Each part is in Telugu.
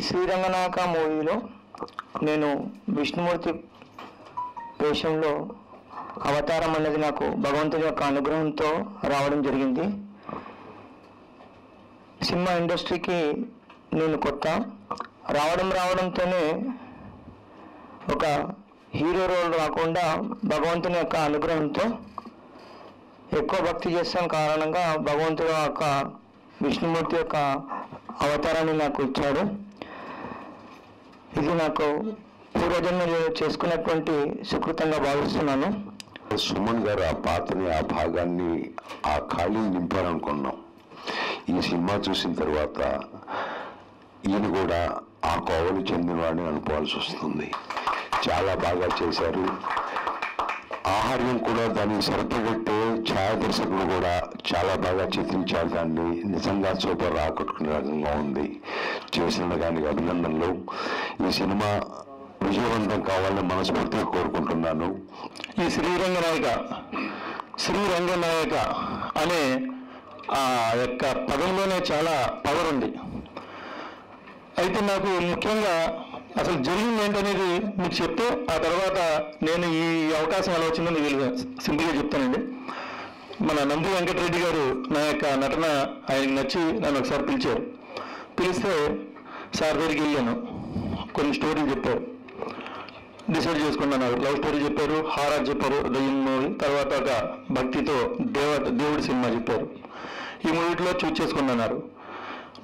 శ్రీరంగనాయక మూవీలో నేను విష్ణుమూర్తి వేషంలో అవతారం అన్నది నాకు భగవంతుని యొక్క అనుగ్రహంతో రావడం జరిగింది. సినిమా ఇండస్ట్రీకి నేను కొత్త రావడంతోనే ఒక హీరో రోల్ రాకుండా భగవంతుని యొక్క అనుగ్రహంతో ఎక్కువ భక్తి చేస్తాం కారణంగా భగవంతుడు యొక్క విష్ణుమూర్తి యొక్క అవతారాన్ని నాకు ఇచ్చాడు. ఇది నాకు పూర్వజన్మ చేసుకున్నటువంటి సుకృతంగా భావిస్తున్నాను. సుమన్ గారు ఆ పాత్రని, ఆ భాగాన్ని, ఆ ఖాళీని నింపారనుకున్నాం. ఈ సినిమా చూసిన తర్వాత ఈయన కూడా ఆ కోవలు చెందినవాడిని అనుకోవాల్సి వస్తుంది. చాలా బాగా చేశారు. ఆహార్యం కూడా దాన్ని సరిపడట్టే ఛాయాదర్శకుడు కూడా చాలా బాగా చిత్రించారు. దాన్ని నిజంగా సూపర్ ఆకట్టుకునే రకంగా ఉంది. చేసిన దానికి అభినందనలు. ఈ సినిమా విజయవంతం కావాలని మనస్ఫూర్తిగా కోరుకుంటున్నాను. ఈ శ్రీరంగనాయక అనే ఆ యొక్క పదంలోనే చాలా పవర్ ఉంది. అయితే నాకు ముఖ్యంగా అసలు జరిగింది ఏంటనేది మీకు చెప్తే ఆ తర్వాత నేను ఈ అవకాశం ఎలా వచ్చిందో మీకు సింపుల్గా చెప్తానండి. మన నంది వెంకటరెడ్డి గారు నా యొక్క నటన ఆయనకి నచ్చి నన్ను ఒకసారి పిలిచారు. పిలిస్తే సార్ దగ్గరికి వెళ్ళాను. కొన్ని స్టోరీలు చెప్పారు, డిసైడ్ చేసుకున్నాను. లవ్ స్టోరీ చెప్పారు, హారర్ చెప్పారు, దయ్యం మూవీ, తర్వాత ఒక భక్తితో దేవుడి సినిమా చెప్పారు. ఈ మూవీలో చూస్ చేసుకున్నారు.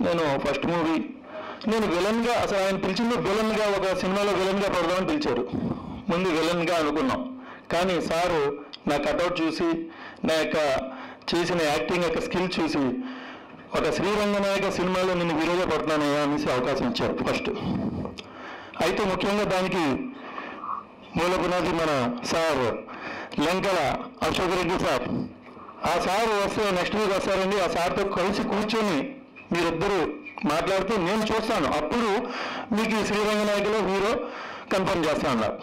నేను ఫస్ట్ మూవీ నేను విలన్గా, అసలు ఆయన పిలిచింది విలన్గా, ఒక సినిమాలో విలన్గా పడదామని పిలిచారు. ముందు విలన్గా అనుకున్నాం. కానీ సారు నా కటౌట్ చూసి, నా యొక్క చేసిన యాక్టింగ్ యొక్క స్కిల్ చూసి ఒక శ్రీరంగనాయక సినిమాలో నేను హీరోగా పడుతున్నానయ్యా అనేసి అవకాశం ఇచ్చారు ఫస్ట్. అయితే ముఖ్యంగా దానికి మూల పునాది మన సార్ లంకల అశోక్ రెడ్డి సార్. ఆ సార్ వస్తే నెక్స్ట్ వీక్ వస్తారండి. ఆ సార్తో కలిసి కూర్చొని మీరిద్దరూ మాట్లాడితే నేను చూస్తాను, అప్పుడు మీకు ఈ శ్రీరంగనాయకలో హీరో కన్ఫర్మ్ చేస్తా అన్నారు.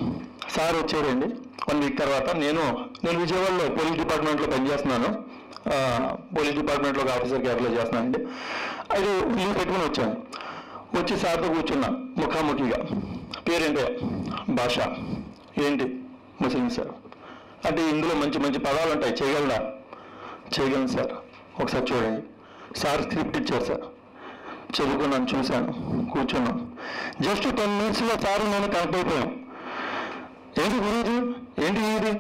సార్ వచ్చారండి. 1 వీక్ తర్వాత నేను విజయవాడలో పోలీస్ డిపార్ట్మెంట్లో పనిచేస్తున్నాను. పోలీస్ డిపార్ట్మెంట్లో ఒక ఆఫీసర్కి అప్లై చేస్తున్నానండి. అది లీవ్ పెట్టుకుని వచ్చాను. వచ్చి సార్తో కూర్చున్నా ముఖాముఖిగా. పేరేంటే భాష, ఏంటి ముస్లిం సార్ అంటే ఇందులో మంచి మంచి పదాలు ఉంటాయి, చేయగలను సార్, ఒకసారి చూడండి. సార్ స్క్రిప్ట్ ఇచ్చారు సార్, చదువుకున్నాను, చూశాను, కూర్చున్నాను. జస్ట్ 10 మినిట్స్లో సార్ నేను కనెక్ట్ అయిపోయాం. ఏంటి గురించి, ఏంటి ఇది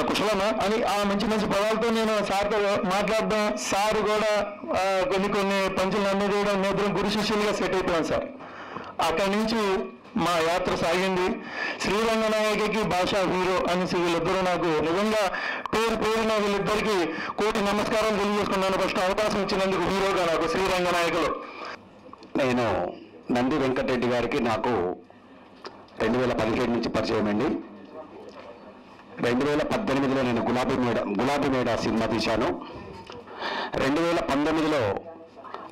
కుశలమా అని ఆ మంచి మంచి పదాలతో నేను సార్తో మాట్లాడడం, సార్ కూడా కొన్ని పంచులు అన్నీ కూడా నేత్రం గురు శిష్యులుగా సెట్ అయిపోయాను సార్. అక్కడి నుంచి మా యాత్ర సాగింది. శ్రీరంగనాయకకి భాషా హీరో అనేసి వీళ్ళిద్దరూ నాకు నిజంగా పేరున వీళ్ళిద్దరికి కోటి నమస్కారాలు తెలియజేసుకున్నాను. ఫస్ట్ అవకాశం ఇచ్చినందుకు హీరోగా నాకు శ్రీరంగనాయకలో. నేను నంది వెంకటరెడ్డి గారికి నాకు 2017 నుంచి పరిచయం అండి. 2018లో నేను గులాబీ మేడ సినిమా తీశాను. 2019లో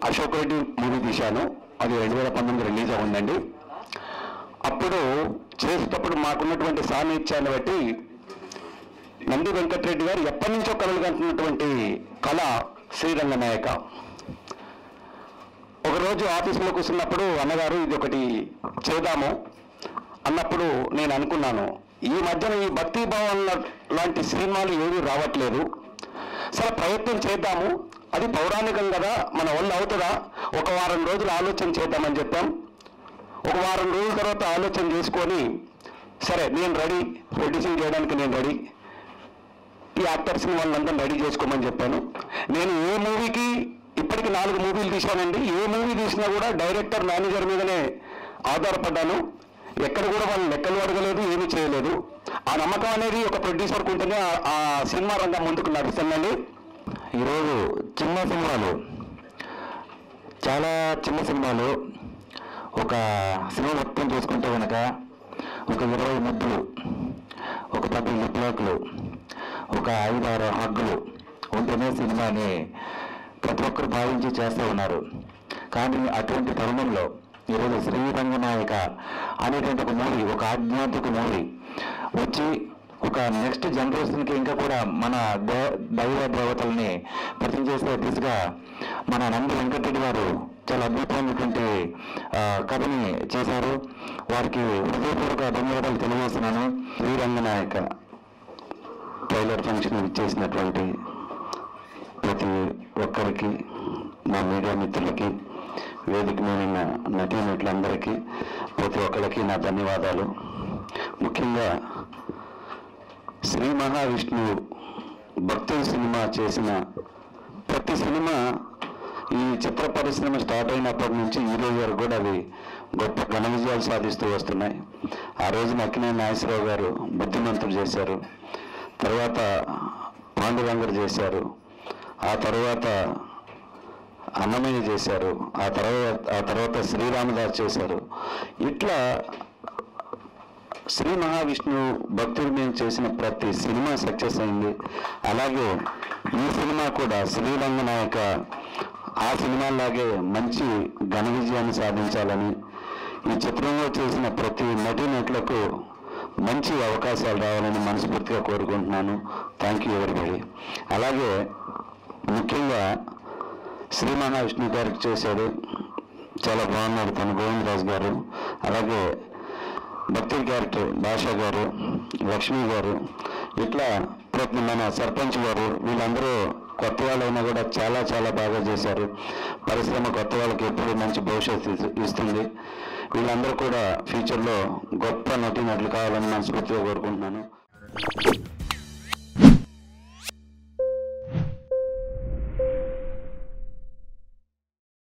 అశోక్ రెడ్డి మూవీ తీశాను. అది 2019 రిలీజ్ అవ్వండి. అప్పుడు చేసేటప్పుడు మాకున్నటువంటి సాన్నిధ్యాన్ని బట్టి నంది వెంకటరెడ్డి గారు ఎప్పటి నుంచో కలలుగంటున్నటువంటి కళ శ్రీరంగనాయక. ఒకరోజు ఆఫీసులో కూర్చున్నప్పుడు అన్నగారు ఇది ఒకటి చేద్దాము అన్నప్పుడు నేను అనుకున్నాను, ఈ మధ్యన ఈ భక్తి భావం లాంటి సినిమాలు ఏమీ రావట్లేదు, సరే ప్రయత్నం చేద్దాము, అది పౌరాణికం కదా, మన వల్ల అవుతుందా, ఒక వారం రోజులు ఆలోచన చేద్దామని చెప్పాం. ఒక వారం రోజుల తర్వాత ఆలోచన చేసుకొని సరే నేను రెడీ, ప్రొడ్యూసింగ్ చేయడానికి నేను రెడీ, ఈ యాక్టర్స్ని వాళ్ళందరూ రెడీ చేసుకోమని చెప్పాను. నేను ఏ మూవీకి ఇప్పటికి 4 మూవీలు తీశానండి. ఏ మూవీ తీసినా కూడా డైరెక్టర్, మేనేజర్ మీదనే ఆధారపడ్డాను. ఎక్కడ కూడా వాళ్ళు లెక్కలు అడగలేదు, ఏమీ చేయలేదు. ఆ నమ్మకం అనేది ఒక ప్రొడ్యూసర్కి ఉంటేనే ఆ సినిమా రంగం ముందుకు నడుస్తుందండి. ఈరోజు చాలా చిన్న సినిమాలు ఒక సినిమా మొత్తం చూసుకుంటే కనుక ఒక 20 ముద్దులు, ఒక 10 లిప్లాక్లు, ఒక 5-6 హగ్గులు ఉంటేనే సినిమాని ప్రతి ఒక్కరు భావించి చేస్తూ ఉన్నారు. కానీ అటువంటి తరుణంలో ఈరోజు శ్రీరంగనాయక అనేటువంటి ఒక మూవీ, ఒక ఆధ్యాత్మిక మూవీ వచ్చి ఒక నెక్స్ట్ జనరేషన్కి ఇంకా కూడా మన దైవ దేవతల్ని పరిచయం చేసే దిశగా మన నంది వెంకటరెడ్డి గారు చాలా అద్భుతమైనటువంటి కథని చేశారు. వారికి హృదయపూర్వక ధన్యవాదాలు తెలియజేస్తున్నాను. శ్రీరంగనాయక ట్రైలర్ ఫంక్షన్ ఇచ్చేసినటువంటి ప్రతి ఒక్కరికి, మా మీడియా మిత్రులకి, వేదిక మీద నటీనటులందరికీ ప్రతి ఒక్కరికి నా ధన్యవాదాలు. ముఖ్యంగా శ్రీ మహావిష్ణువు భక్తుల సినిమా చేసిన ప్రతి సినిమా ఈ చిత్ర పరిశ్రమ స్టార్ట్ అయినప్పటి నుంచి ఈ రోజు వరకు కూడా అవి గొప్ప ఘన విజయాలు సాధిస్తూ వస్తున్నాయి. ఆ రోజున అక్కినేని నాగేశ్వరరావు గారు బుద్ధిమంతుడు చేశారు, తర్వాత పాండురంగడు చేశారు, ఆ తర్వాత అన్నమయ్య చేశారు, ఆ తర్వాత శ్రీరామదాస్ చేశారు. ఇట్లా శ్రీ మహావిష్ణువు భక్తుడి మీద చేసిన ప్రతి సినిమా సక్సెస్ అయింది. అలాగే ఈ సినిమా కూడా శ్రీరంగనాయక ఆ సినిమాలాగే మంచి ఘన విజయాన్ని సాధించాలని, ఈ చిత్రంలో చేసిన ప్రతి నటీనటులకు మంచి అవకాశాలు రావాలని మనస్ఫూర్తిగా కోరుకుంటున్నాను. Thank you everybody. అలాగే ముఖ్యంగా శ్రీ మహావిష్ణువు గారికి చేశాడు, చాలా బాగున్నాడు తను గోవిందరాజు గారు. అలాగే భక్తుల క్యారెక్టర్ భాషా గారు, లక్ష్మి గారు, ఇట్లా ప్రతి మన సర్పంచ్ గారు, వీళ్ళందరూ కొత్త వాళ్ళైనా కూడా చాలా చాలా బాగా చేశారు. పరిశ్రమ కొత్త వాళ్ళకి ఎప్పుడు మంచి భవిష్యత్తు ఇస్తుంది. వీళ్ళందరూ కూడా ఫ్యూచర్లో గొప్ప నటీనటులు కావాలని మనస్ఫూర్తిగా కోరుకుంటున్నాను.